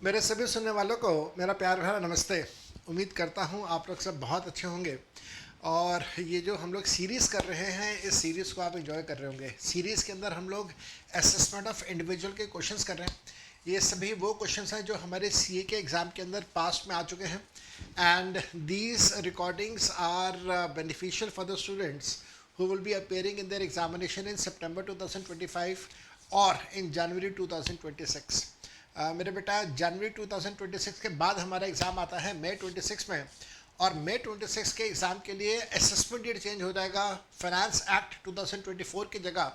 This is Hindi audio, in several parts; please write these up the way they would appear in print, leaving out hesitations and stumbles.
मेरे सभी सुनने वालों को मेरा प्यार भरा नमस्ते। उम्मीद करता हूँ आप लोग सब बहुत अच्छे होंगे। और ये जो हम लोग सीरीज़ कर रहे हैं, इस सीरीज़ को आप एंजॉय कर रहे होंगे। सीरीज़ के अंदर हम लोग असेसमेंट ऑफ इंडिविजुअल के क्वेश्चंस कर रहे हैं। ये सभी वो क्वेश्चंस हैं जो हमारे सीए के एग्ज़ाम के अंदर पास्ट में आ चुके हैं। And these recordings are beneficial for the students who will be appearing in their examination in September 2025 और in January 2026। मेरे बेटा जनवरी 2026 के बाद हमारा एग्ज़ाम आता है मई 26 में। और मई 26 के एग्ज़ाम के लिए असेसमेंट डेट चेंज हो जाएगा। फाइनेंस एक्ट 2024 की जगह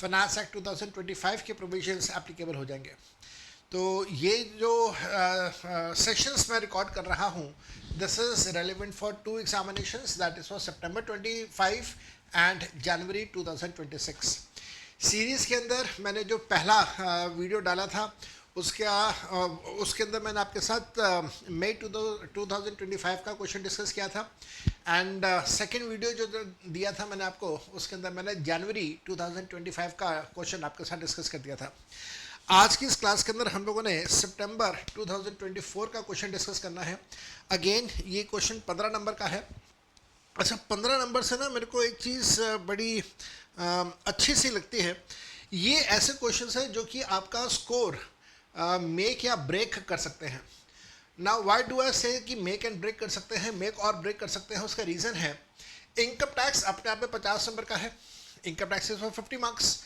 फाइनेंस एक्ट 2025 के प्रोविजंस एप्लीकेबल हो जाएंगे। तो ये जो सेशंस मैं रिकॉर्ड कर रहा हूँ, this is relevant for two examinations, that is for September 25 and January 2026। Series के अंदर मैंने जो पहला वीडियो डाला था उसके अंदर मैंने आपके साथ मई 2025 का क्वेश्चन डिस्कस किया था। एंड सेकंड वीडियो जो दिया था मैंने आपको, उसके अंदर मैंने जनवरी 2025 का क्वेश्चन आपके साथ डिस्कस कर दिया था। आज की इस क्लास के अंदर हम लोगों ने सितंबर 2024 का क्वेश्चन डिस्कस करना है। अगेन ये क्वेश्चन 15 नंबर का है। अच्छा, 15 नंबर से ना मेरे को एक चीज़ बड़ी अच्छी सी लगती है। ये ऐसे क्वेश्चंस हैं जो कि आपका स्कोर मेक या ब्रेक कर सकते हैं। नाउ व्हाई डू आई से कि मेक एंड ब्रेक कर सकते हैं, मेक और ब्रेक कर सकते हैं? उसका रीज़न है इनकम टैक्स अपने आप में 50 नंबर का है। Income tax is for 50 marks.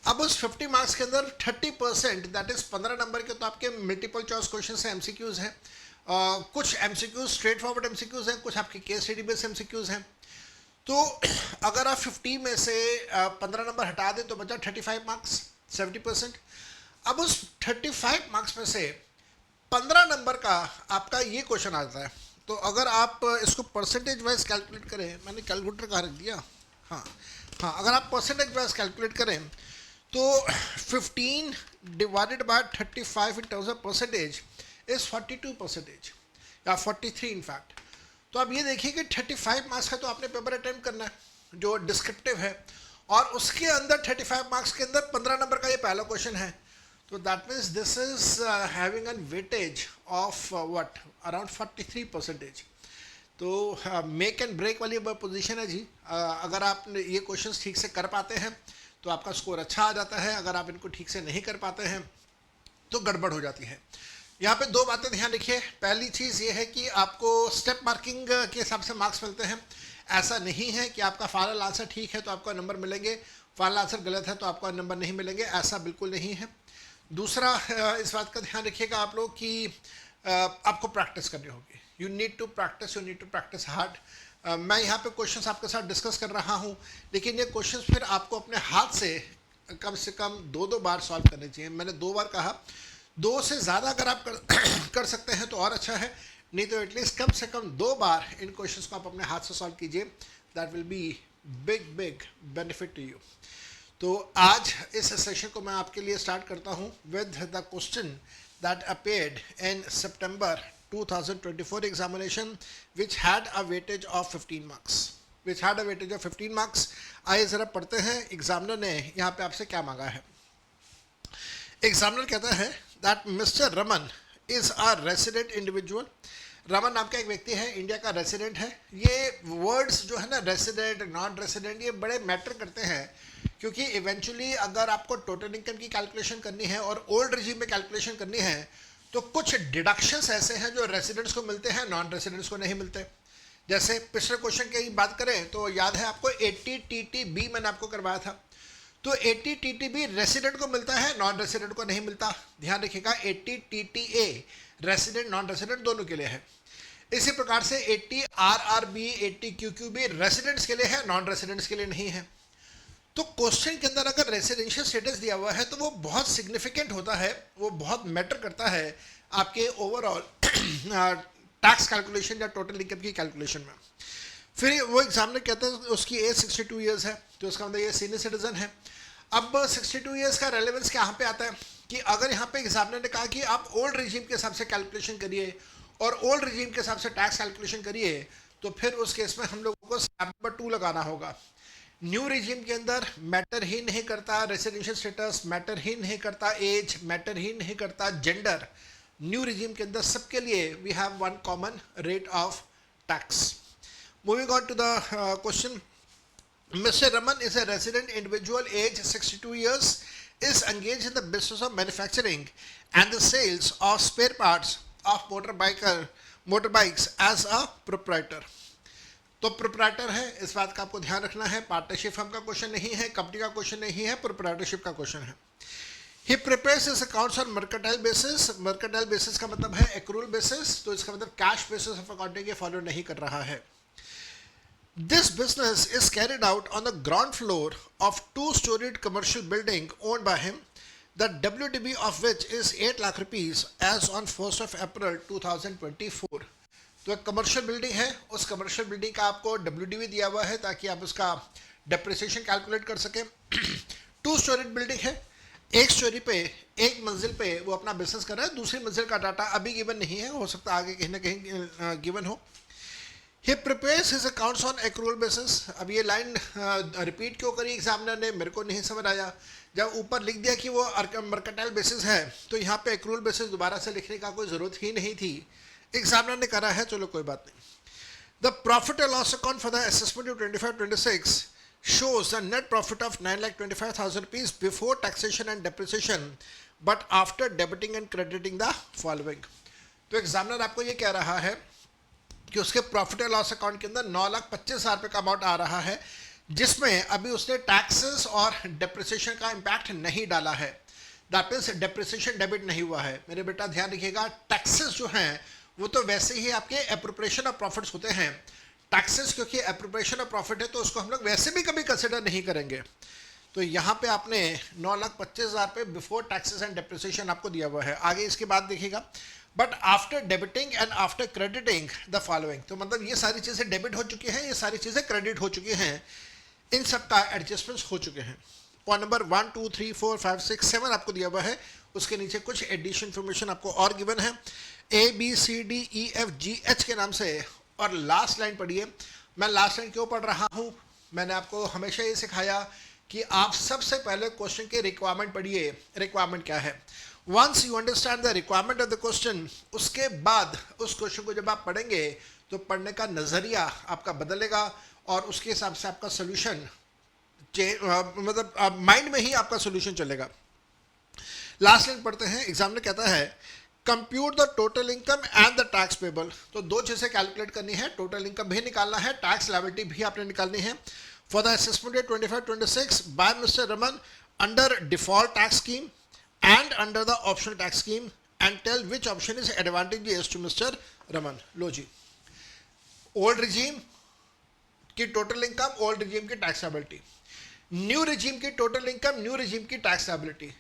अब उस 50 मार्क्स के अंदर 30% दैट इज 15 नंबर के तो आपके मल्टीपल चॉइस क्वेश्चंस हैं, एमसीक्यूज हैं। कुछ एमसीक्यूज स्ट्रेट फॉरवर्ड एमसीक्यूज हैं, कुछ आपके केस स्टडी बेस्ड एमसीक्यूज हैं। तो अगर आप 50 में से 15 नंबर हटा दें तो बचा 35 मार्क्स, 70%। अब उस 35 मार्क्स में से 15 नंबर का आपका ये क्वेश्चन आता है। तो अगर आप इसको परसेंटेज वाइज कैलकुलेट करें, मैंने कैलकुलेटर कहाँ रख दिया, हाँ, अगर आप परसेंटेज वाइज कैलकुलेट करें तो 15 divided by 35 in terms of percentage is 42% या 43 इन फैक्ट। तो आप ये देखिए कि 35 मार्क्स का तो आपने पेपर अटेम्प्ट करना है जो डिस्क्रिप्टिव है, और उसके अंदर 35 मार्क्स के अंदर 15 नंबर का ये पहला क्वेश्चन है। तो that means this is having an weightage of what around 43%। तो मेक एंड ब्रेक वाली पोजीशन है जी। अगर आप ये क्वेश्चंस ठीक से कर पाते हैं तो आपका स्कोर अच्छा आ जाता है। अगर आप इनको ठीक से नहीं कर पाते हैं तो गड़बड़ हो जाती है। यहाँ पे दो बातें ध्यान रखिए। पहली चीज़ ये है कि आपको स्टेप मार्किंग के हिसाब से मार्क्स मिलते हैं। ऐसा नहीं है कि आपका फाइनल आंसर ठीक है तो आपको नंबर मिलेंगे, फाइनल आंसर गलत है तो आपको नंबर नहीं मिलेंगे, ऐसा बिल्कुल नहीं है। दूसरा, इस बात का ध्यान रखिएगा आप लोग कि आपको प्रैक्टिस करनी होगी। You need to practice hard. मैं यहाँ पे क्वेश्चंस आपके साथ डिस्कस कर रहा हूँ, लेकिन ये क्वेश्चंस फिर आपको अपने हाथ से कम दो बार सॉल्व करने चाहिए। मैंने 2 बार कहा, 2 से ज़्यादा अगर आप कर सकते हैं तो और अच्छा है, नहीं तो एटलीस्ट कम से कम 2 बार इन क्वेश्चंस को आप अपने हाथ से सॉल्व कीजिए। That will be big benefit to you. तो आज इस सेशन को मैं आपके लिए स्टार्ट करता हूँ with the question that appeared in September 2024 examination which had a weightage of 15 marks। आइए ज़रा पढ़ते हैं एग्जामिनर ने यहाँ पे आपसे क्या मांगा है। एग्जामिनर कहता है that mister Raman is a resident individual. Raman नाम का एक व्यक्ति है, इंडिया का रेसिडेंट है। ये वर्ड्स जो है ना, रेसिडेंट, नॉन रेसिडेंट, ये बड़े मैटर करते हैं, क्योंकि इवेंचुअली अगर आपको टोटल इनकम की कैलकुलेशन करनी है और ओल्ड रिजीम में कैलकुलेशन करनी है तो कुछ डिडक्शंस ऐसे हैं जो रेसिडेंट्स को मिलते हैं, नॉन रेसिडेंट्स को नहीं मिलते। जैसे पिछले क्वेश्चन की बात करें तो याद है आपको 80 TTB मैंने आपको करवाया था। तो 80 TTB रेसिडेंट को मिलता है, नॉन रेसिडेंट को नहीं मिलता। ध्यान रखिएगा, 80 TTA रेसिडेंट नॉन रेसिडेंट दोनों के लिए है। इसी प्रकार से 80 RRB 80 QQB रेसिडेंट्स के लिए है, नॉन रेसिडेंट्स के लिए नहीं है। तो क्वेश्चन के अंदर अगर रेसिडेंशियल स्टेटस दिया हुआ है तो वो बहुत सिग्निफिकेंट होता है, वो बहुत मैटर करता है आपके ओवरऑल टैक्स कैलकुलेशन या टोटल इनकम की कैलकुलेशन में। फिर वो एग्जामिनर कहता है उसकी एज 62 ईयर्स है, तो उसका मतलब ये सीनियर सिटीजन है। अब 62 ईयर्स का रेलेवेंस यहाँ पे आता है कि अगर यहाँ पे एग्जामिनर ने कहा कि आप ओल्ड रिजीम के हिसाब से कैलकुलेशन करिए और ओल्ड रिजीम के हिसाब से टैक्स कैलकुलेशन करिए, तो फिर उस केस में हम लोगों को स्टेप नंबर 2 लगाना होगा। न्यू रिजीम के अंदर मैटर ही नहीं करता रेसिडेंशियल स्टेटस, मैटर ही नहीं करता एज, मैटर ही नहीं करता जेंडर, न्यू रिजीम के अंदर सबके लिए we have one common rate of tax. Moving on to the question. Mr. Raman is a resident individual, age 62 years, is engaged in the business of manufacturing and the sales of spare parts of motorbikes as a proprietor. तो प्रोप्राइटर है, इस बात का आपको ध्यान रखना है. पार्टनरशिप फर्म का क्वेश्चन नहीं है, कंपनी का क्वेश्चन नहीं है, प्रोप्राइटरशिप का क्वेश्चन है. He prepares his accounts on mercantile basis. Mercantile basis का मतलब है एक्रूल बेसिस, तो इसका मतलब कैश बेसिस ऑफ अकाउंटिंग ये फॉलो नहीं कर रहा है. This business is carried out on the ground floor of two-storied commercial building owned by him, the WDB of which is 8 lakh rupees as on 1st of April 2024. तो एक कमर्शियल बिल्डिंग है, उस कमर्शियल बिल्डिंग का आपको WDB दिया हुआ है ताकि आप उसका डेप्रिसिएशन कैलकुलेट कर सकें. टू स्टोरीड बिल्डिंग है, एक स्टोरी पे, एक मंजिल पे वो अपना बिजनेस कर रहा है. दूसरी मंजिल का डाटा अभी गिवन नहीं है, हो सकता है आगे कहीं ना कहीं गिवन हो. He prepares his accounts on accrual basis. अब ये लाइन रिपीट क्यों करी एग्जामिनर ने, मेरे को नहीं समझ आया. जब ऊपर लिख दिया कि वो मर्केंटाइल बेसिस है, तो यहाँ पे accrual basis दोबारा से लिखने का कोई ज़रूरत ही नहीं थी. एग्जामिनर ने करा है, चलो कोई बात नहीं. The profit and loss account for the assessment of 25-26 shows a net profit of 9,25,000 rupees before taxation and depreciation, but after debiting and crediting the following. तो एग्जामिनर आपको ये कह रहा है कि उसके प्रॉफिट एंड लॉस अकाउंट के अंदर 9,25,000 रुपये का अमाउंट आ रहा है, जिसमें अभी उसने टैक्सेस और डेप्रिसिएशन का इम्पैक्ट नहीं डाला है. दैट मीन्स डेप्रिसिएशन डेबिट नहीं हुआ है. मेरे बेटा ध्यान रखिएगा, टैक्सेस जो हैं वो तो वैसे ही आपके एप्रोप्रिएशन ऑफ प्रॉफिट्स होते हैं. टैक्सेस क्योंकि एप्रोप्रिएशन ऑफ प्रॉफिट है तो उसको हम लोग वैसे भी कभी कंसिडर नहीं करेंगे. तो यहाँ पे आपने 9,25,000 रुपये बिफोर टैक्सेस एंड डेप्रिसिएशन आपको दिया हुआ है. आगे इसके बाद देखिएगा, but after debiting and after crediting the following. तो मतलब ये सारी चीज़ें डेबिट हो चुकी हैं, ये सारी चीज़ें क्रेडिट हो चुकी हैं, इन सब का एडजस्टमेंट्स हो चुके हैं. पॉइंट नंबर 1 2 3 4 5 6 7 आपको दिया हुआ है. उसके नीचे कुछ एडिशन इन्फॉर्मेशन आपको और गिवन है, ABCDEFGH के नाम से. और लास्ट लाइन पढ़िए. मैं लास्ट लाइन क्यों पढ़ रहा हूँ, मैंने आपको हमेशा ये सिखाया कि आप सबसे पहले क्वेश्चन के रिक्वायरमेंट पढ़िए. रिक्वायरमेंट क्या है, once you understand the requirement of the question, उसके बाद उस क्वेश्चन को जब आप पढ़ेंगे तो पढ़ने का नज़रिया आपका बदलेगा और उसके हिसाब से आपका सोल्यूशन मतलब माइंड में ही आपका सोल्यूशन चलेगा. लास्ट लाइन पढ़ते हैं. एग्जामिनर कहता है compute the total income and the tax payable. तो दो चीज़ें कैलकुलेट करनी है, टोटल इनकम भी निकालना है, टैक्स लायबिलिटी भी आपने निकालनी है. For the assessment year 25-26 by mister Raman under default tax scheme and under the optional tax scheme, and tell which option is advantageous to Mr. Raman. लो जी, ओल्ड रिजीम की टोटल इनकम, ओल्ड रिजीम की टैक्स लायबिलिटी, न्यू रिजीम की टोटल इनकम, न्यू रिजीम की टैक्स लायबिलिटी,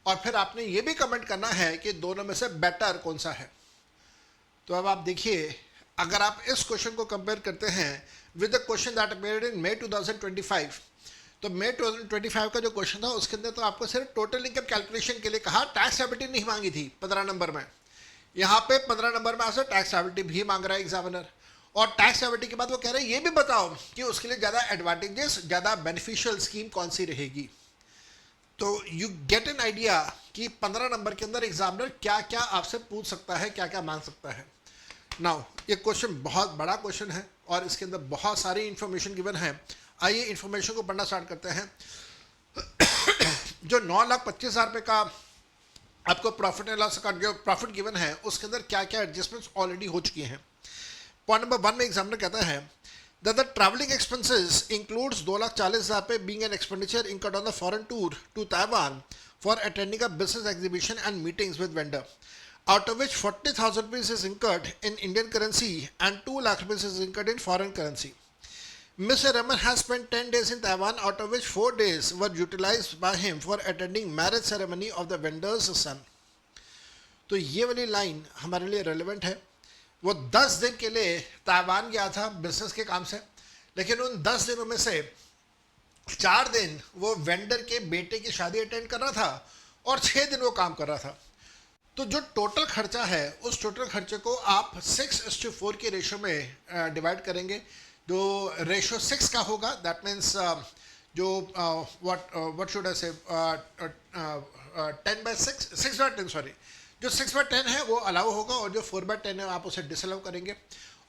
और फिर आपने ये भी कमेंट करना है कि दोनों में से बेटर कौन सा है. तो अब आप देखिए, अगर आप इस क्वेश्चन को कंपेयर करते हैं with the question that appeared in May 2025, तो May 2025 का जो क्वेश्चन था उसके अंदर तो आपको सिर्फ टोटल इनकम कैलकुलेशन के लिए कहा, टैक्स लायबिलिटी नहीं मांगी थी 15 नंबर में. यहाँ पे 15 नंबर में आपसे टैक्स लायबिलिटी भी मांग रहा है एग्जामिनर. और टैक्स लायबिलिटी के बाद वो कह रहे हैं ये भी बताओ कि उसके लिए ज़्यादा एडवांटेजेस, ज़्यादा बेनिफिशियल स्कीम कौन सी रहेगी. तो यू गेट एन आइडिया कि 15 नंबर के अंदर एग्जामिनर क्या क्या आपसे पूछ सकता है, क्या क्या मांग सकता है. नाउ ये क्वेश्चन बहुत बड़ा क्वेश्चन है और इसके अंदर बहुत सारी इंफॉर्मेशन गिवन है. आइए इन्फॉर्मेशन को पढ़ना स्टार्ट करते हैं. जो 9,25,000 रुपये का आपको प्रॉफिट एंड लॉस अकाउंट जो प्रॉफिट गिवन है उसके अंदर क्या क्या एडजस्टमेंट्स ऑलरेडी हो चुकी हैं. पॉइंट नंबर 1 में एग्जामिनर कहता है that the travelling expenses includes 2,40,000 रुपये being an expenditure incurred on the foreign tour to Taiwan for attending a business exhibition and meetings with vendor, out of which 40,000 rupees is incurred in Indian currency and 2 lakh rupees is incurred in foreign currency. Mr. Raman has spent 10 days in Taiwan, out of which 4 days were utilized by him for attending marriage ceremony of the vendor's son. तो ये वाली लाइन हमारे लिए रेलेवेंट है. वो 10 दिन के लिए ताइवान गया था बिजनेस के काम से, लेकिन उन 10 दिनों में से 4 दिन वो वेंडर के बेटे की शादी अटेंड कर रहा था और 6 दिन वो काम कर रहा था. तो जो टोटल खर्चा है उस टोटल खर्चे को आप 6:4 के रेशो में डिवाइड करेंगे. जो रेशो 6 का होगा दैट मीन्स जो व्हाट शुड आई से 10/6 6/10 सॉरी. जो 6/10 है वो अलाउ होगा और जो 4/10 है आप उसे डिसअलाउ करेंगे।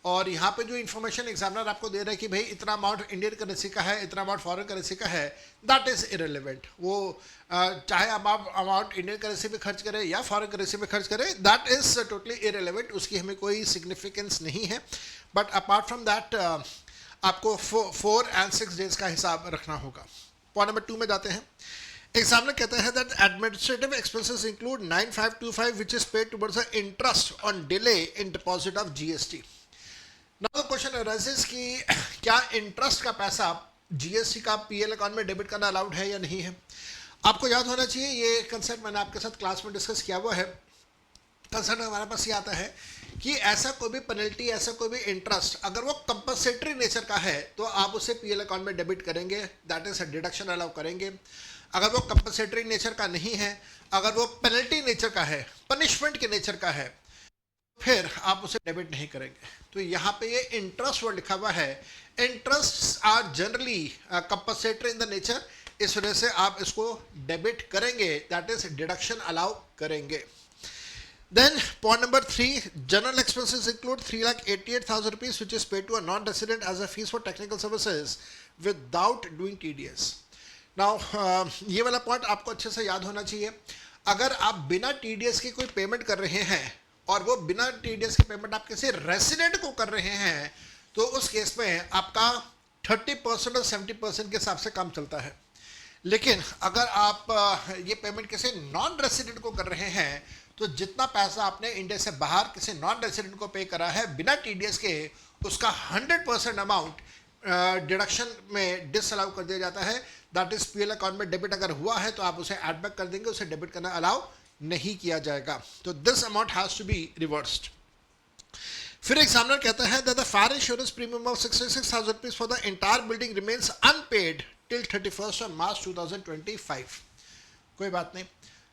और यहाँ पे जो इन्फॉर्मेशन एग्जामिनर आपको दे रहा है कि भाई इतना अमाउंट इंडियन करेंसी का है, इतना अमाउंट फॉरेन करेंसी का है, दैट इज़ इरेलीवेंट। वो चाहे आप अमाउंट इंडियन करेंसी में खर्च करें या फॉरेन करेंसी में खर्च करें, दैट इज़ टोटली इरेलीवेंट, उसकी हमें कोई सिग्निफिकेंस नहीं है। बट अपार्ट फ्रॉम दैट आपको 4 and 6 डेज का हिसाब रखना होगा। पॉइंट नंबर 2 में जाते हैं। एग्जामिनर कहते हैं that administrative expenses include 9525 which is paid towards the interest on delay in deposit of GST. Now the question arises कि क्या इंटरेस्ट का पैसा जीएसटी का पीएल अकाउंट में डेबिट करना अलाउड है या नहीं है। आपको याद होना चाहिए, ये कंसेप्ट मैंने आपके साथ क्लास में डिस्कस किया हुआ है। कंसेप्ट हमारे पास ये आता है कि ऐसा कोई भी पेनल्टी, ऐसा कोई भी इंटरेस्ट अगर वो कंपनसेटरी नेचर का है तो आप उसे पीएल अकाउंट में डेबिट करेंगे, दैट इज डिडक्शन अलाउ करेंगे। अगर वो कंपनसेटरी नेचर का नहीं है, अगर वो पेनल्टी नेचर का है, पनिशमेंट के नेचर का है, फिर आप उसे डेबिट नहीं करेंगे। तो यहाँ पे ये इंटरेस्ट वर्ड लिखा हुआ है, interest are generally compensatory in the nature, इस वजह से आप इसको डेबिट करेंगे, दैट इज डिडक्शन अलाउ करेंगे। Then point number 3, general expenses include 3,88,000 rupees which is paid to a non-resident as a fees for technical services without doing TDS. Now ये वाला पॉइंट आपको अच्छे से याद होना चाहिए। अगर आप बिना TDS की कोई पेमेंट कर रहे हैं और वो बिना TDS की पेमेंट आप किसी रेसिडेंट को कर रहे हैं तो उस केस में आपका 30% और 70% के हिसाब से काम चलता है। लेकिन अगर आप ये पेमेंट किसी नॉन रेसिडेंट को कर रहे हैं तो जितना पैसा आपने इंडिया से बाहर किसी नॉन रेसिडेंट को पे करा है बिना टीडीएस के, उसका 100% अमाउंट डिडक्शन में डिसअलाउ कर दिया जाता है। दैट इज पीएल अकाउंट में डेबिट अगर हुआ है तो आप उसे एड बैक कर देंगे, उसे डेबिट करना अलाउ नहीं किया जाएगा। तो this amount has to be reversed. फिर एग्जामिनर कहता है that the fire insurance premium of 66,000 rupees for the entire building remains unpaid till 31st March 2025। कोई बात नहीं,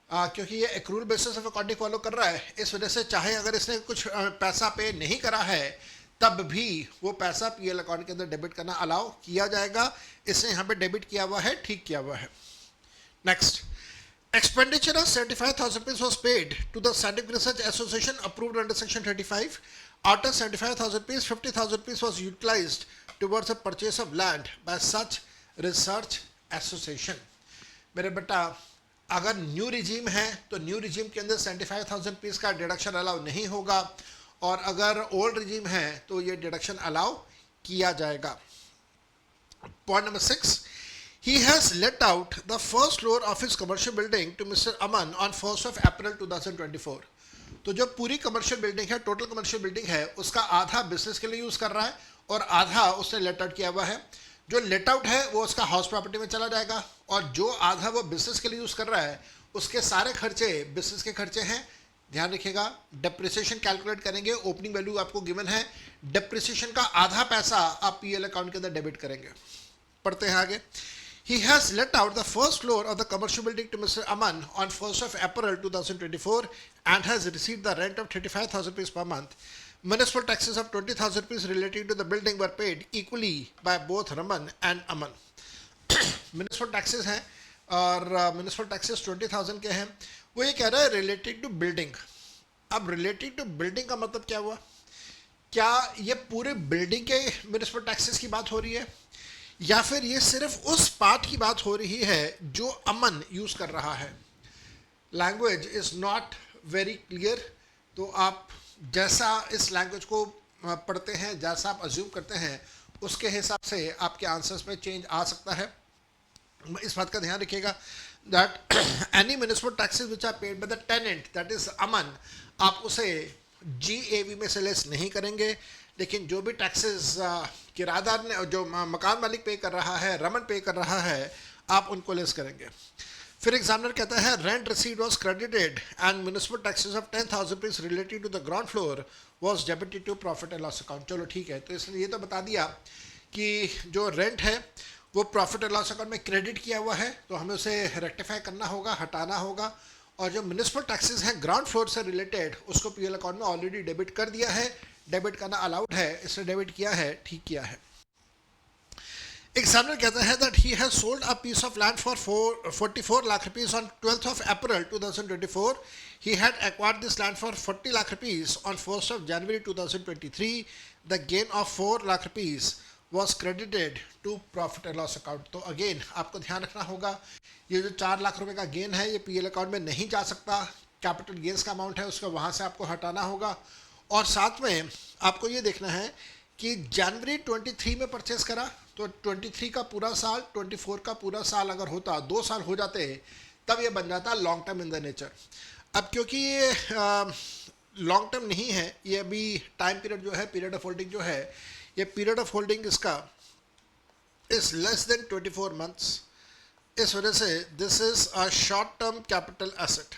क्योंकि ये accrual basis of accounting follow कर रहा है, इस वजह से चाहे अगर इसने कुछ पैसा पे नहीं करा है तब भी वो पैसा पीएल अकाउंट के अंदर डेबिट करना अलाउ किया जाएगा। इसने यहाँ पे डेबिट किया हुआ है, ठीक किया हुआ है। Next, expenditure of 75,000 rupees was paid to the scientific research association approved under section 35। Out of 75,000 rupees 50,000 rupees was utilised towards the purchase of land by such research association. मेरे बेटा, अगर न्यू रिजीम है तो न्यू रिजीम के अंदर 75,000 रुपीज़ का डिडक्शन अलाउ नहीं होगा, और अगर ओल्ड रिजीम है तो ये डिडक्शन अलाउ किया जाएगा। Point number 6, he has let out the first floor of his commercial building to mister Aman on 1 April 2024। तो जो पूरी कमर्शियल बिल्डिंग है, टोटल कमर्शियल बिल्डिंग है, उसका आधा बिजनेस के लिए यूज़ कर रहा है और आधा उसने लेट आउट किया हुआ है। जो लेट आउट है वो उसका हाउस प्रॉपर्टी में चला जाएगा, और जो आधा वो बिजनेस के लिए यूज़ कर रहा है उसके सारे खर्चे बिजनेस के खर्चे हैं। ध्यान रखिएगा, डेप्रिसिएशन कैलकुलेट करेंगे, ओपनिंग वैल्यू आपको गिवन है, डेप्रिसिएशन का आधा पैसा आप पीएल अकाउंट के अंदर डेबिट करेंगे। पढ़ते हैं आगे। He has let out the first floor of the commercial building to Mr. Aman on 1 April 2024 and has received the rent of 35,000 rupees per month. Municipal taxes of 20,000 rupees relating to the building were paid equally by both Raman and Aman. Municipal taxes हैं और municipal taxes 20,000 के हैं। वो ये कह रहा है relating to building। अब relating to building का मतलब क्या हुआ? क्या ये पूरे बिल्डिंग के म्यूनिसिपल टैक्सेस की बात हो रही है, या फिर ये सिर्फ उस पार्ट की बात हो रही है जो अमन यूज कर रहा है? Language is not very clear. तो आप जैसा इस लैंग्वेज को पढ़ते हैं, जैसा आप अज्यूम करते हैं, उसके हिसाब से आपके आंसर्स में चेंज आ सकता है। इस बात का ध्यान रखिएगा that any municipal taxes which are paid by the tenant, that is Aman, आप उसे GAV में से लेस नहीं करेंगे। लेकिन जो भी टैक्सेस किराएदार ने, जो मकान मालिक पे कर रहा है, रमन पे कर रहा है, आप उनको लेस करेंगे। फिर एग्जामिनर कहता है rent received was credited and municipal taxes of 10,000 rupees related to the ground floor was debited to profit and loss account. चलो ठीक है, तो इसलिए ये तो बता दिया कि जो रेंट है वो प्रॉफिट एंड लॉस अकाउंट में क्रेडिट किया हुआ है, तो हमें उसे रेक्टिफाई करना होगा, हटाना होगा। और जो म्युनिसिपल टैक्सेस हैं ग्राउंड फ्लोर से रिलेटेड, उसको पीएल अकाउंट में ऑलरेडी डेबिट कर दिया है, डेबिट करना अलाउड है, इसने डेबिट किया है, ठीक किया है। एग्जामिनर कहता है that he has sold a piece of land for 44 lakh rupees on 12th of April 2024. He had acquired this land for 40 lakh rupees on 1st of January 2023. The gain of 4 lakh rupees was credited to profit and loss account. तो अगेन आपको ध्यान रखना होगा, ये जो 4 लाख रुपए का गेन है ये पीएल अकाउंट में नहीं जा सकता, कैपिटल गेन्स का अमाउंट है उसका वहाँ से आपको हटाना होगा। और साथ में आपको ये देखना है कि जनवरी 23 में परचेस करा तो 23 का पूरा साल, 24 का पूरा साल अगर होता, 2 साल हो जाते, तब ये बन जाता long term in the nature. अब क्योंकि ये लॉन्ग टर्म नहीं है, ये अभी टाइम पीरियड जो है, पीरियड ऑफ होल्डिंग जो है, ये पीरियड ऑफ होल्डिंग इसका इज लेस देन 24 मंथ्स, इस वजह से this is a short term capital asset.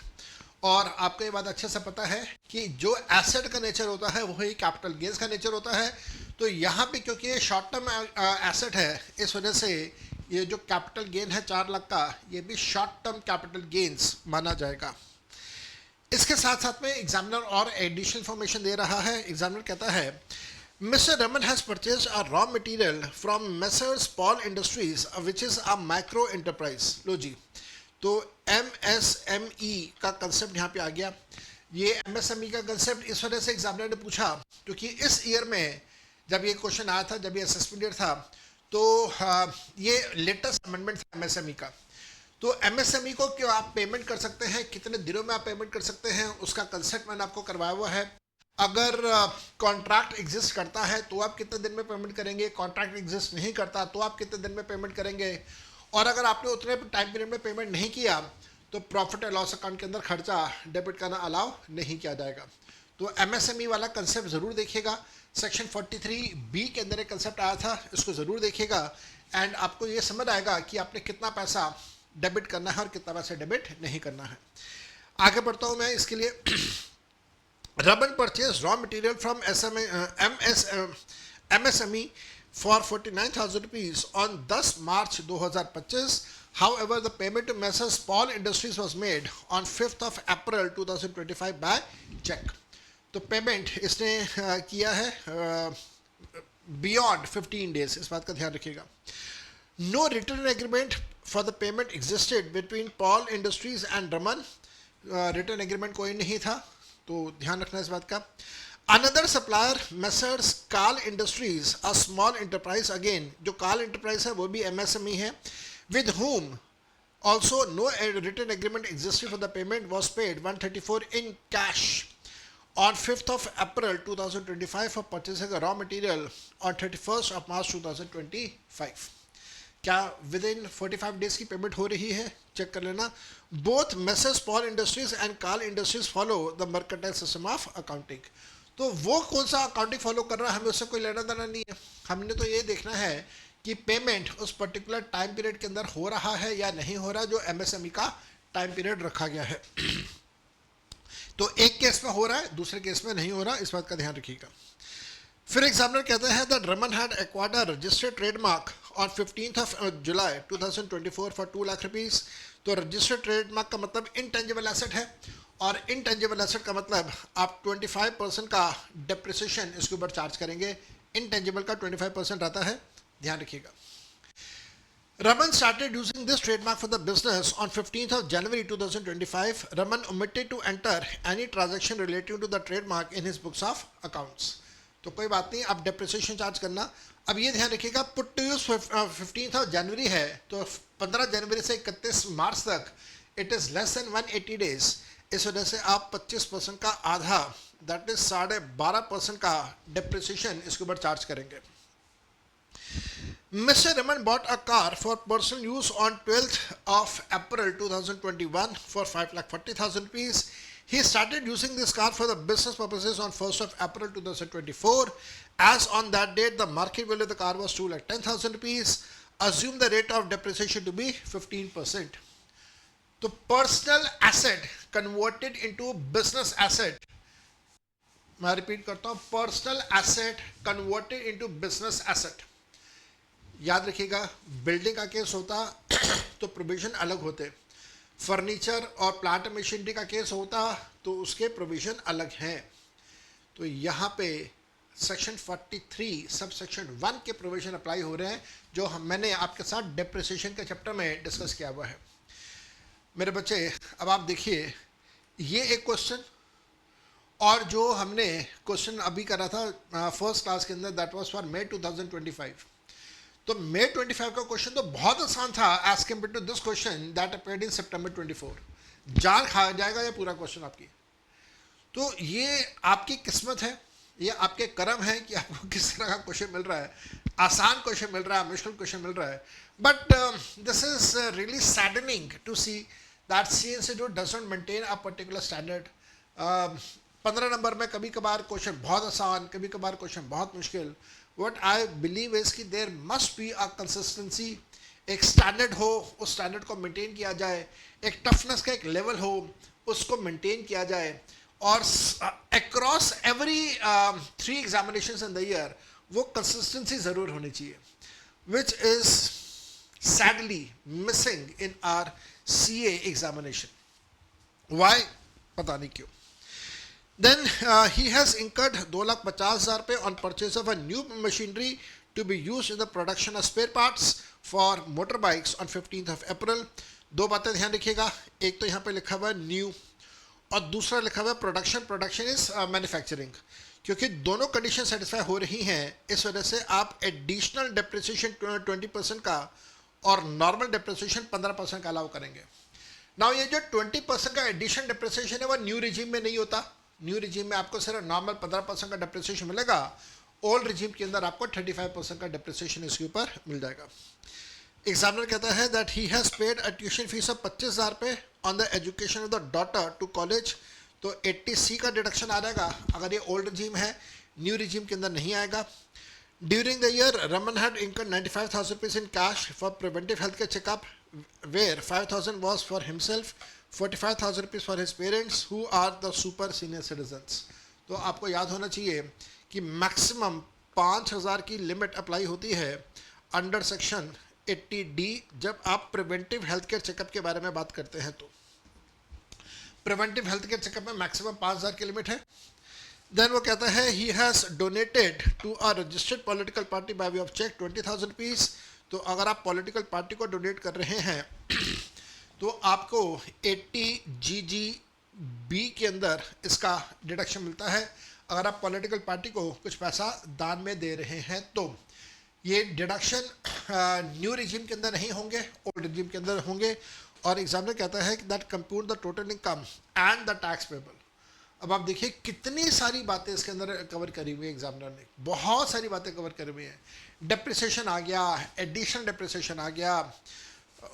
और आपको ये बात अच्छे से पता है कि जो एसेट का नेचर होता है वही कैपिटल गेन्स का नेचर होता है। तो यहाँ पे क्योंकि ये शॉर्ट टर्म एसेट है, इस वजह से ये जो कैपिटल गेन है 4 लाख का, ये भी शॉर्ट टर्म कैपिटल गेन्स माना जाएगा। इसके साथ साथ में एग्जामिनर और एडिशनल इंफॉर्मेशन दे रहा है। एग्जामिनर कहता है Mr. Raman has purchased a raw material from Messrs. Paul Industries, which is a micro enterprise. लो जी, तो MSME का कंसेप्ट यहाँ पे आ गया। ये MSME का कंसेप्ट इस वजह से एग्जामिनर ने पूछा क्योंकि इस ईयर में जब ये क्वेश्चन आया था, जब ये असेसमेंट ईयर था, तो ये लेटेस्ट अमेंडमेंट था MSME का। तो MSME को क्यों आप पेमेंट कर सकते हैं, कितने दिनों में आप पेमेंट कर सकते हैं, उसका कंसेप्ट मैंने आपको करवाया हुआ है। अगर कॉन्ट्रैक्ट एग्जिस्ट करता है तो आप कितने दिन में पेमेंट करेंगे, कॉन्ट्रैक्ट एग्जिस्ट नहीं करता तो आप कितने दिन में पेमेंट करेंगे, और अगर आपने उतने टाइम पीरियड में पेमेंट नहीं किया तो प्रॉफिट एंड लॉस अकाउंट के अंदर खर्चा डेबिट करना अलाउ नहीं किया जाएगा। तो MSME वाला कंसेप्ट ज़रूर देखिएगा। सेक्शन 43B के अंदर एक कंसेप्ट आया था, इसको ज़रूर देखिएगा एंड आपको ये समझ आएगा कि आपने कितना पैसा डेबिट करना है और कितना पैसा डेबिट नहीं करना है। आगे बढ़ता हूँ मैं इसके लिए। Raman purchased raw material from MSME for 49,000 rupees on 10 March 2025. However, the payment to Messrs. Paul Industries was made on 5th of April 2025 by check. तो पेमेंट इसने किया है बियॉन्ड 15 डेज, इस बात का ध्यान रखिएगा। No return agreement for the payment existed between Paul industries and Raman. Return agreement कोई नहीं था, तो ध्यान रखना इस बात का। Another supplier messrs Karl industries a small enterprise, again जो कार्ल एंटरप्राइज है वो भी MSME है, with whom also no written agreement existed for the payment was paid 134 in cash on 5th of April 2025 for purchasing a raw material on 31st of March 2025. क्या विद इन 45 डेज की पेमेंट हो रही है, चेक कर लेना। Both messrs Paul industries and Karl industries follow the mercantile system of accounting. तो वो कौन सा अकाउंटिंग फॉलो कर रहा है, हमें उससे कोई लेना देना नहीं है। हमने तो ये देखना है कि पेमेंट उस पर्टिकुलर टाइम पीरियड के अंदर हो रहा है या नहीं हो रहा, जो MSME का टाइम पीरियड रखा गया है। तो एक केस में हो रहा है, दूसरे केस में नहीं हो रहा, इस बात का ध्यान रखिएगा। फिर एग्जामिनर कहता है that Raman had acquired a registered trademark on 15th of July 2024 for 2 lakh rupees. तो रजिस्टर्ड ट्रेडमार्क का मतलब इनटेंजिबल एसेट है, और इनटेंजिबल एसेट का मतलब आप 25% का डेप्रिसिएशन इसके ऊपर चार्ज करेंगे। इनटेंजिबल का 25% आता है, ध्यान रखिएगा। Raman started using this trademark for the business on 15th of January 2025. Raman omitted to enter any transaction relating to the trademark in his books of accounts. तो कोई बात नहीं, आप डेप्रिसिएशन चार्ज करना। अब ये ध्यान रखिएगा, put to use 15th of January है, तो 15 जनवरी से 31 मार्च तक it is less than 180 days. इस वजह से आप 25% का आधा, दैट इज 12.5% का डेप्रिसिएशन इसके ऊपर चार्ज करेंगे। Mr. Raman bought a car for personal use on 12th of April 2021 for 5,40,000 rupees. He started using this car for the business purposes on 1st of April 2024. As on that date, the market value of the car was 2,10,000 rupees. Assume the rate of depreciation to be 15%. तो personal asset converted into business asset, मैं रिपीट करता हूं, personal asset converted into business asset. याद रखिएगा, बिल्डिंग का केस होता तो प्रोविजन अलग होते, फर्नीचर और प्लांट मशीनरी का केस होता तो उसके प्रोविजन अलग हैं। तो यहाँ पे सेक्शन 43 सब सेक्शन 1 के प्रोविजन अप्लाई हो रहे हैं, जो मैंने आपके साथ डेप्रिसिएशन के चैप्टर में डिस्कस किया हुआ है। मेरे बच्चे, अब आप देखिए, ये एक क्वेश्चन, और जो हमने क्वेश्चन अभी करा था फर्स्ट क्लास के अंदर, दैट वाज फॉर मई 2025। तो मई 25 का क्वेश्चन तो बहुत आसान था as compare to this question that appeared in September 24। जान खा जाएगा ये पूरा क्वेश्चन आपकी। तो ये आपकी किस्मत है, ये आपके कर्म है कि आपको किस तरह का क्वेश्चन मिल रहा है। आसान क्वेश्चन मिल रहा है, मुश्किल क्वेश्चन मिल रहा है, but this is really saddening to see that see institute does not maintain a particular standard. 15 number में कभी कभार क्वेश्चन बहुत आसान, कभी कभार क्वेश्चन बहुत मुश्किल। वट आई बिलीव इज कि there must be a consistency, एक स्टैंडर्ड हो, उस स्टैंडर्ड को मेंटेन किया जाए, एक टफनेस का एक लेवल हो, उसको मेंटेन किया जाए, और across every 3 examinations in the year वो कंसिस्टेंसी ज़रूर होनी चाहिए, which is sadly missing in our CA examination. Why? पता नहीं क्यों। Then he has incurred 2,50,000 रुपये on purchase of a new machinery to be used in the production of spare parts for motorbikes on 15th of April। दो बातें ध्यान रखिएगा, एक तो यहाँ पे लिखा हुआ है न्यू, और दूसरा लिखा हुआ है प्रोडक्शन। Production is manufacturing. क्योंकि दोनों कंडीशन सेटिस्फाई हो रही हैं, इस वजह से आप एडिशनल डेप्रिसिएशन 20% का और नॉर्मल डेप्रिसिएशन 15% का अलाउ करेंगे। नाउ ये जो 20% का एडिशनल डेप्रिसिएशन है वो न्यू रिजीम में नहीं होता। न्यू रिजीम में आपको सिर्फ नॉर्मल 15% का डेप्रिसिएशन मिलेगा। ओल्ड रिजीम के अंदर आपको 35% का डेप्रिसिएशन इसके ऊपर मिल जाएगा। एग्जामिनर कहता है that he has paid a tuition fees of 25,000 रुपये on the education of the daughter to college. तो 80C का डिडक्शन आ जाएगा अगर ये ओल्ड रिजीम है, न्यू रिजीम के अंदर नहीं आएगा। During the year Raman had incurred 95,000 rupees in cash for preventive health care checkup, where 5,000 was for himself, 45,000 rupees for his parents who are the super senior citizens. तो आपको याद होना चाहिए कि मैक्सिमम 5,000 की लिमिट अप्लाई होती है अंडर सेक्शन 80D जब आप प्रिवेंटिव हेल्थ केयर चेकअप के बारे में बात करते हैं। तो प्रिवेंटिव हेल्थ केयर चेकअप में मैक्सिमम 5,000 की लिमिट है। देन वो कहता है he has donated to a registered political party by way of cheque 20,000 rupees. तो अगर आप पॉलिटिकल पार्टी को डोनेट कर रहे हैं तो आपको 80GGB के अंदर इसका डिडक्शन मिलता है। अगर आप पॉलिटिकल पार्टी को कुछ पैसा दान में दे रहे हैं तो ये डिडक्शन न्यू रिजीम के अंदर नहीं होंगे, ओल्ड रिजीम के अंदर होंगे। और एग्जामिनर कहता है कि that compute the total income and the tax payable. अब आप देखिए कितनी सारी बातें इसके अंदर कवर करी हुई है, एग्जामिनर ने बहुत सारी बातें कवर करी हुई हैं। डेप्रिसिएशन आ गया, एडिशनल डेप्रिसिएशन आ गया,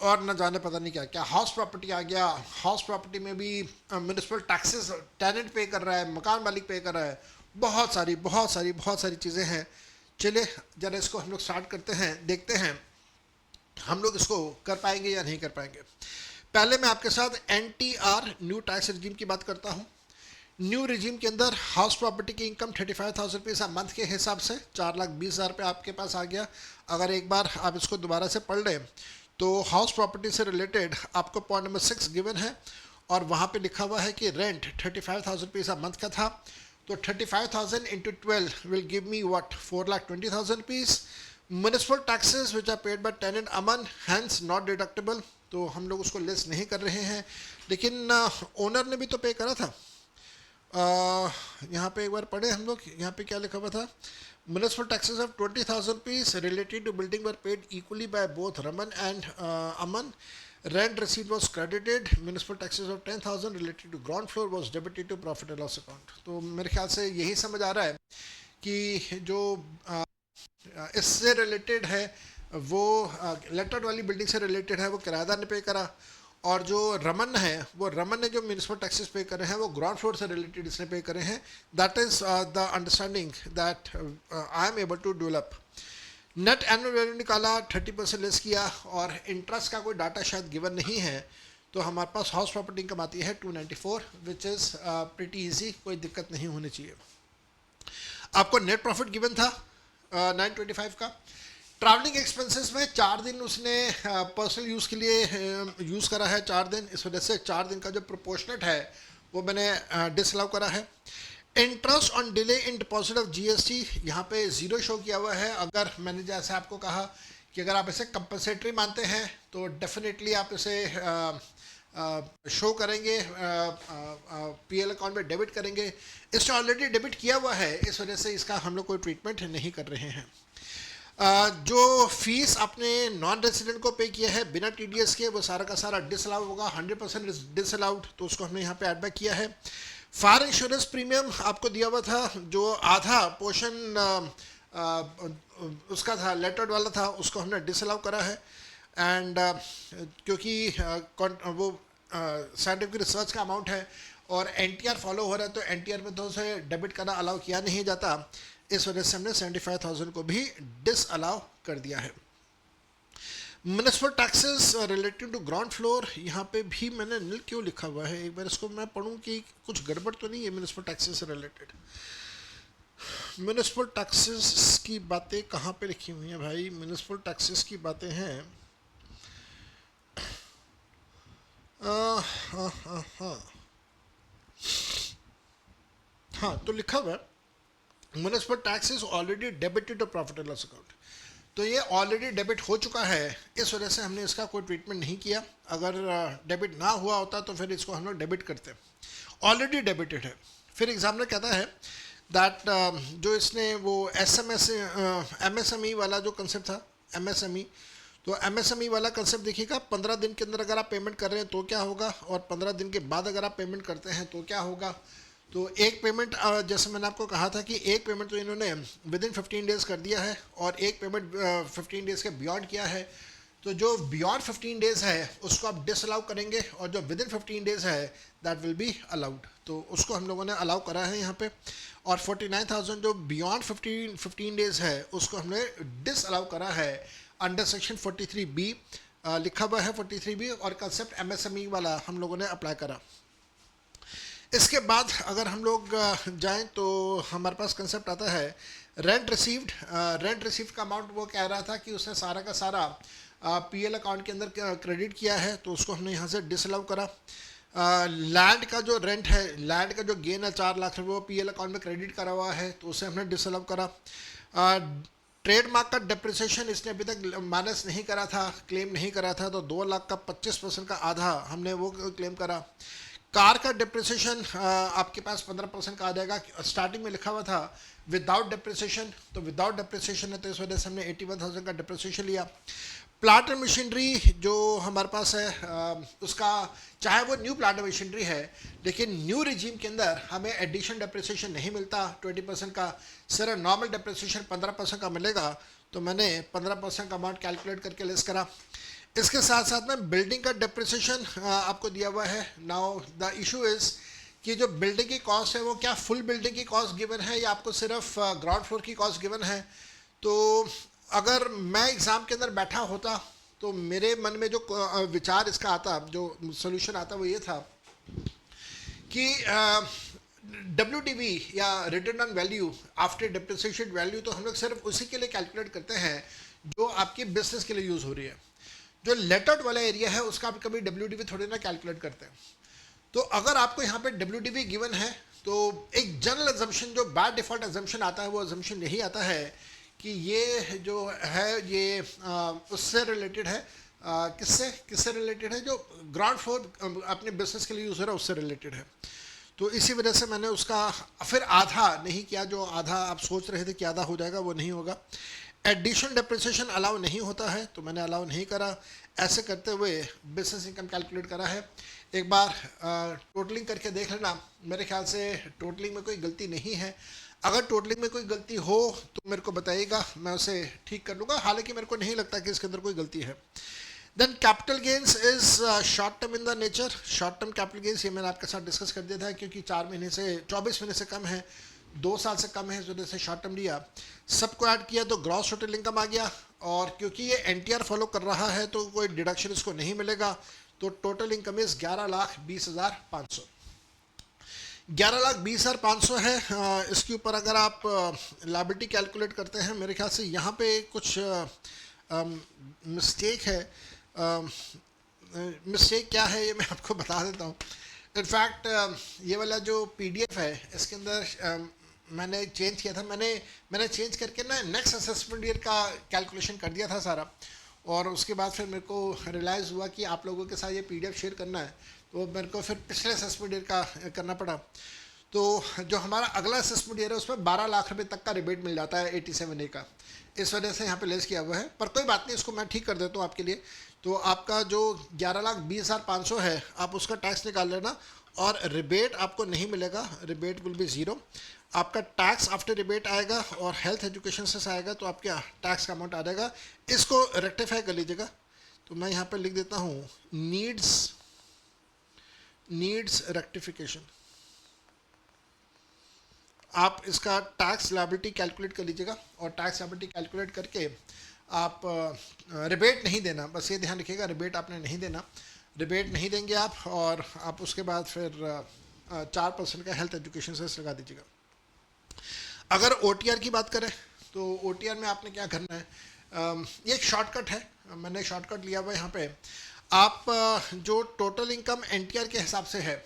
और न जाने पता नहीं क्या क्या, हाउस प्रॉपर्टी आ गया। हाउस प्रॉपर्टी में भी म्यूनिसिपल टैक्सेस टेनेंट पे कर रहा है, मकान मालिक पे कर रहा है। बहुत सारी चीज़ें हैं। चलिए जरा इसको हम लोग स्टार्ट करते हैं, देखते हैं हम लोग इसको कर पाएंगे या नहीं कर पाएंगे। पहले मैं आपके साथ NTR न्यू टैक्स रिजीम की बात करता हूँ। न्यू रिजीम के अंदर हाउस प्रॉपर्टी की इनकम 35,000 रुपीज़ मंथ के हिसाब से 4,20,000 रुपये आपके पास आ गया। अगर एक बार आप इसको दोबारा से पढ़ लें तो हाउस प्रॉपर्टी से रिलेटेड आपको पॉइंट नंबर 6 गिवन है, और वहाँ पे लिखा हुआ है कि रेंट 35,000 रुपीज़ मंथ का था। तो 35,000 into 12 will give me what 4,20,000 rupees. Municipal taxes which are paid by tenant Aman hence not deductible. तो हम लोग उसको लेस नहीं कर रहे हैं, लेकिन ओनर ने भी तो पे करा था। यहाँ पे एक बार पढ़े हम लोग, यहाँ पे क्या लिखा हुआ था, municipal taxes of 20,000 rupees related to building were paid equally by both Raman and Aman. Rent receipt was credited. Municipal taxes of 10,000 related to ground floor was debited to profit and loss account. तो मेरे ख्याल से यही समझ आ रहा है कि जो इससे रिलेटेड है वो लेटर वाली बिल्डिंग से रिलेटेड है वो किराएदार ने पे करा, और जो रमन है वो रमन ने जो म्यूनिसिपल टैक्सेस पे करे हैं वो ग्राउंड फ्लोर से रिलेटेड इसने पे करे हैं। That is the understanding that I am able to develop. Net annual value निकाला, 30% लेस किया, और इंटरेस्ट का कोई डाटा शायद गिवन नहीं है। तो हमारे पास हाउस प्रॉपर्टी इनकम आती है 294 विच इज़ प्रिटी ईजी, कोई दिक्कत नहीं होनी चाहिए। आपको नेट प्रॉफिट गिवन था 925 का। ट्रैवलिंग एक्सपेंसेस में 4 दिन उसने पर्सनल यूज़ के लिए यूज़ करा है, 4 दिन। इस वजह से 4 दिन का जो प्रोपोर्शनेट है वो मैंने डिसअलाउ करा है। Interest on delay in deposit of GST यहाँ पे ज़ीरो शो किया हुआ है। अगर मैंने जैसे आपको कहा कि अगर आप इसे कंपनसेटरी मानते हैं तो डेफिनेटली आप इसे शो करेंगे, पीएल अकाउंट में डेबिट करेंगे। इसने ऑलरेडी डेबिट किया हुआ है, इस वजह से इसका हम लोग कोई ट्रीटमेंट नहीं कर रहे हैं। जो फीस आपने नॉन रेजिडेंट को पे किया है बिना टीडीएस के, वो सारा का सारा डिसअलाउ होगा, 100% डिसअलाउड, तो उसको हमने यहाँ पे ऐड बैक किया है। फायर इंश्योरेंस प्रीमियम आपको दिया हुआ था, जो आधा पोर्शन उसका था, लेटर्ड वाला था, उसको हमने डिसअलाउ करा है। एंड क्योंकि वो साइंटिफिक रिसर्च का अमाउंट है और एनटीआर फॉलो हो रहा है, तो एनटीआर में तो उसे डेबिट करना अलाउ किया नहीं जाता, इस वजह से हमने 75,000 को भी डिसअलाउ कर दिया है। Municipal taxes related to ground floor, यहाँ पे भी मैंने नील क्यों लिखा हुआ है, एक बार इसको मैं पढ़ूँ कि कुछ गड़बड़ तो नहीं है। म्युनिसिपल टैक्सेस से रिलेटेड म्युनिसिपल टैक्सेस की बातें कहाँ पे लिखी हुई हैं भाई? म्युनिसिपल टैक्सेस की बातें हैं, हाँ तो लिखा हुआ है municipal tax is already debited to profit and loss account, तो ये ऑलरेडी डेबिट हो चुका है, इस वजह से हमने इसका कोई ट्रीटमेंट नहीं किया। अगर डेबिट ना हुआ होता तो फिर इसको हम लोग डेबिट करते, ऑलरेडी डेबिटेड है। फिर एग्जामिनर कहता है दैट जो इसने वो एमएसएमई वाला जो कंसेप्ट था, एमएसएमई, तो एमएसएमई वाला कंसेप्ट देखिएगा, 15 दिन के अंदर अगर आप पेमेंट कर रहे हैं तो क्या होगा, और 15 दिन के बाद अगर आप पेमेंट करते हैं तो क्या होगा। तो एक पेमेंट, जैसे मैंने आपको कहा था कि एक पेमेंट तो इन्होंने विद इन 15 डेज़ कर दिया है और एक पेमेंट 15 डेज़ के बियॉन्ड किया है। तो जो बियॉन्ड 15 डेज़ है उसको आप डिसअलाउ करेंगे और जो विद इन 15 डेज़ है दैट विल बी अलाउड, तो उसको हम लोगों ने अलाउ करा है यहाँ पे। और 49,000 जो बियॉन्ड 15 डेज़ है उसको हमने डिसअलाउ करा है अंडर सेक्शन 43B, लिखा हुआ है 43B, और कंसेप्ट एमएसएमई वाला हम लोगों ने अप्लाई करा। इसके बाद अगर हम लोग जाएं तो हमारे पास कंसेप्ट आता है रेंट रिसीव्ड। रेंट रिसीव्ड का अमाउंट वो कह रहा था कि उसने सारा का सारा पीएल अकाउंट के अंदर क्रेडिट किया है, तो उसको हमने यहाँ से डिसअलाउ करा। लैंड का जो रेंट है, लैंड का जो गेन है 4 लाख रुपये, वो पीएल अकाउंट में क्रेडिट करा हुआ है, तो उसे हमने डिसअलाउ करा। ट्रेडमार्क का डिप्रिसिएशन इसने अभी तक माइनस नहीं करा था, क्लेम नहीं करा था, तो 2 लाख का 25% का आधा हमने वो क्लेम करा। कार का डिप्रिसिएशन आपके पास 15% का आ जाएगा, स्टार्टिंग में लिखा हुआ था विदाउट डिप्रिसिएशन, तो विदाउट डिप्रिसिएशन है, तो इस वजह से हमने 81,000 का डिप्रिसिएशन लिया। प्लांट एंड मशीनरी जो हमारे पास है उसका, चाहे वो न्यू प्लांट एंड मशीनरी है, लेकिन न्यू रिजीम के अंदर हमें एडिशन डिप्रिसिएशन नहीं मिलता 20% का, सिर्फ नॉर्मल डिप्रिसिएशन 15% का मिलेगा, तो मैंने 15% का अमाउंट कैलकुलेट करके लेस करा। इसके साथ साथ में बिल्डिंग का डिप्रिसिएशन आपको दिया हुआ है। नाउ द इशू इज़ कि जो बिल्डिंग की कॉस्ट है वो क्या फुल बिल्डिंग की कॉस्ट गिवन है या आपको सिर्फ ग्राउंड फ्लोर की कॉस्ट गिवन है। तो अगर मैं एग्ज़ाम के अंदर बैठा होता तो मेरे मन में जो विचार इसका आता, जो सोल्यूशन आता, वो ये था कि WDV या return on value after depreciation value, तो हम लोग सिर्फ उसी के लिए कैलकुलेट करते हैं जो आपकी बिजनेस के लिए यूज़ हो रही है। जो लेटर्ड वाला एरिया है उसका आप कभी WDV थोड़ी ना कैलकुलेट करते हैं। तो अगर आपको यहाँ पे WDV गिवन है तो एक जनरल अजम्पशन, जो बाय डिफ़ॉल्ट अजम्पशन आता है, वो अजम्पशन यही आता है कि ये जो है ये उससे रिलेटेड है, किससे रिलेटेड है, जो ग्राउंड फ्लोर अपने बिजनेस के लिए यूज़ हो रहा है उससे रिलेटेड है। तो इसी वजह से मैंने उसका फिर आधा नहीं किया, जो आधा आप सोच रहे थे कि आधा हो जाएगा वो नहीं होगा। एडिशनल डिप्रिसिएशन अलाउ नहीं होता है, तो मैंने अलाउ नहीं करा। ऐसे करते हुए बिजनेस इनकम कैलकुलेट करा है। एक बार टोटलिंग करके देख लेना, मेरे ख्याल से टोटलिंग में कोई गलती नहीं है। अगर टोटलिंग में कोई गलती हो तो मेरे को बताइएगा, मैं उसे ठीक कर लूँगा, हालांकि मेरे को नहीं लगता कि इसके अंदर कोई गलती है। Then capital gains is short term in the nature. Short term capital gains ये मैंने आपके साथ डिस्कस कर दिया था, क्योंकि 4 महीने से 24 महीने से कम है, 2 साल से कम है, इस वजह से शॉर्ट टर्म लिया। सबको ऐड किया तो ग्रॉस टोटल इनकम आ गया, और क्योंकि ये एनटीआर फॉलो कर रहा है तो कोई डिडक्शन इसको नहीं मिलेगा, तो टोटल इनकम इज़ 11,20,500। 11,20,500 है। इसके ऊपर अगर आप लायबिलिटी कैलकुलेट करते हैं, मेरे ख्याल से यहाँ पे कुछ मिस्टेक है। मिस्टेक क्या है ये मैं आपको बता देता हूँ। इनफैक्ट ये वाला जो पीडीएफ है इसके अंदर मैंने चेंज किया था, मैंने चेंज करके ना नेक्स्ट असेसमेंट ईयर का कैलकुलेशन कर दिया था सारा। और उसके बाद फिर मेरे को रियलाइज़ हुआ कि आप लोगों के साथ ये पीडीएफ शेयर करना है, तो मेरे को फिर पिछले असेसमेंट ईयर का करना पड़ा। तो जो हमारा अगला असेसमेंट ईयर है उसमें 12 लाख रुपए तक का रिबेट मिल जाता है 87A का, इस वजह से यहाँ पे लेस किया हुआ है। पर कोई बात नहीं, इसको मैं ठीक कर देता हूँ आपके लिए। तो आपका जो 11,20,500 है आप उसका टैक्स निकाल लेना, और रिबेट आपको नहीं मिलेगा, रिबेट विल बी ज़ीरो। आपका टैक्स आफ्टर रिबेट आएगा और हेल्थ एजुकेशन से आएगा, तो आपका टैक्स का अमाउंट आ जाएगा। इसको रेक्टिफाई कर लीजिएगा। तो मैं यहाँ पे लिख देता हूँ नीड्स रेक्टिफिकेशन। आप इसका टैक्स लायबिलिटी कैलकुलेट कर लीजिएगा, और टैक्स लायबिलिटी कैलकुलेट करके आप रिबेट नहीं देना, बस ये ध्यान रखिएगा, रिबेट आपने नहीं देना, रिबेट नहीं देंगे आप। और आप उसके बाद फिर 4% का हेल्थ एजुकेशन से लगा दीजिएगा। अगर OTR की बात करें तो OTR में आपने क्या करना है, ये एक शॉर्टकट है, मैंने शॉर्टकट लिया हुआ है यहाँ पे। आप जो टोटल इनकम NTR के हिसाब से है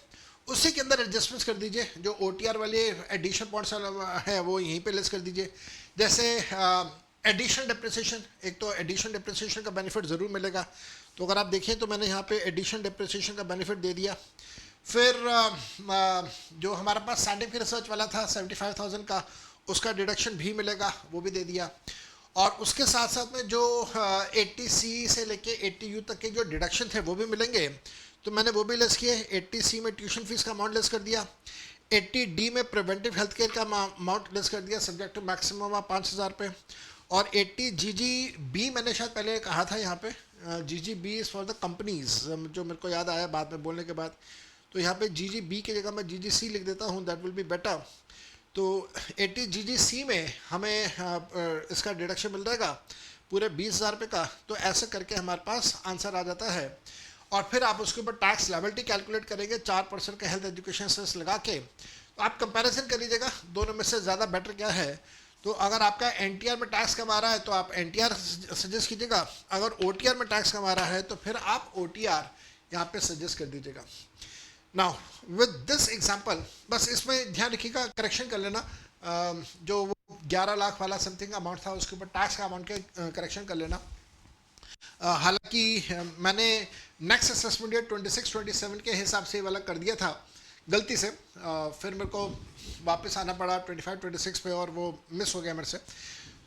उसी के अंदर एडजस्टमेंट्स कर दीजिए। जो OTR वाले एडिशनल पॉइंट्स है वो यहीं पे लेस कर दीजिए। जैसे एडिशनल डिप्रिसिएशन, एक तो एडिशनल डिप्रिसिएशन का बेनिफिट ज़रूर मिलेगा, तो अगर आप देखें तो मैंने यहाँ पे एडिशनल डिप्रिसिएशन का बेनिफिट दे दिया। फिर जो हमारे पास साइंटिफिक रिसर्च वाला था 75,000 का, उसका डिडक्शन भी मिलेगा, वो भी दे दिया। और उसके साथ साथ में जो 80C से लेके 80U तक के जो डिडक्शन थे वो भी मिलेंगे, तो मैंने वो भी लेस किए। 80C में ट्यूशन फीस का अमाउंट लेस कर दिया, 80D में प्रिवेंटिव हेल्थ केयर का अमाउंट लेस कर दिया सब्जेक्ट टू मैक्सिमम 5,000 पे। और 80GGB मैंने शायद पहले कहा था यहाँ पे, GGB is for the companies, जो मेरे को याद आया बाद में बोलने के बाद। तो यहाँ पे GGB की जगह मैं GGC लिख देता हूँ, दैट विल बी बेटर। तो 80GGC में हमें इसका डिडक्शन मिल जाएगा पूरे 20,000 रुपये का। तो ऐसे करके हमारे पास आंसर आ जाता है। और फिर आप उसके ऊपर टैक्स लायबिलिटी कैलकुलेट करेंगे 4% का हेल्थ एजुकेशन सेस लगा के। तो आप कंपैरिजन कर लीजिएगा दोनों में से ज़्यादा बेटर क्या है। तो अगर आपका NTR में टैक्स कमा रहा है तो आप NTR सजेस्ट कीजिएगा, अगर OTR में टैक्स कमा रहा है तो फिर आप OTR यहाँ पे सजेस्ट कर दीजिएगा। नाउ विद दिस एग्जांपल, बस इसमें ध्यान रखिएगा, करेक्शन कर लेना, जो वो 11 लाख वाला समथिंग अमाउंट था उसके ऊपर टैक्स का अमाउंट के करेक्शन कर लेना। हालांकि मैंने नेक्स्ट असेसमेंट ईयर 26-27 के हिसाब से वाला कर दिया था गलती से, फिर मेरे को वापस आना पड़ा 25-26 पे और वो मिस हो गया मेरे से।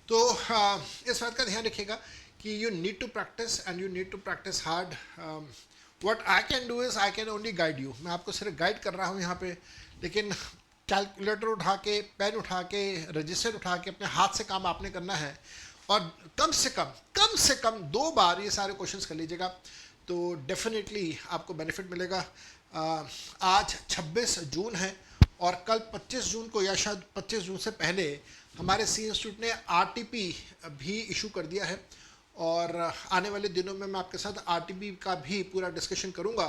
तो इस बात का ध्यान रखिएगा कि you need to practice and you need to practice hard. What I can do is I can only guide you, मैं आपको सिर्फ गाइड कर रहा हूँ यहाँ पे, लेकिन कैलकुलेटर उठा के, पेन उठा के, रजिस्टर उठा के अपने हाथ से काम आपने करना है। और कम से कम 2 बार ये सारे क्वेश्चंस कर लीजिएगा, तो डेफिनेटली आपको बेनिफिट मिलेगा। आज 26 जून है और कल 25 जून को या शायद 25 जून से पहले हमारे सी इंस्टीट्यूट ने RTP भी इशू कर दिया है, और आने वाले दिनों में मैं आपके साथ RTP का भी पूरा डिस्कशन करूँगा।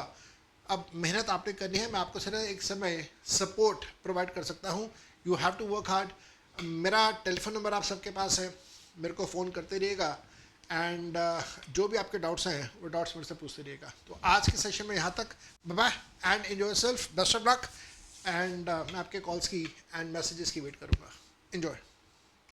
अब मेहनत आपने करनी है, मैं आपको सिर्फ एक समय सपोर्ट प्रोवाइड कर सकता हूँ। You have to work hard. मेरा टेलीफोन नंबर आप सबके पास है, मेरे को फ़ोन करते रहिएगा, एंड जो भी आपके डाउट्स हैं वो डाउट्स मेरे से पूछते रहिएगा। तो आज के सेशन में यहाँ तक, bye bye and enjoy yourself, best of luck. And मैं आपके कॉल्स की एंड मैसेजेस की वेट करूँगा। एन्जॉय।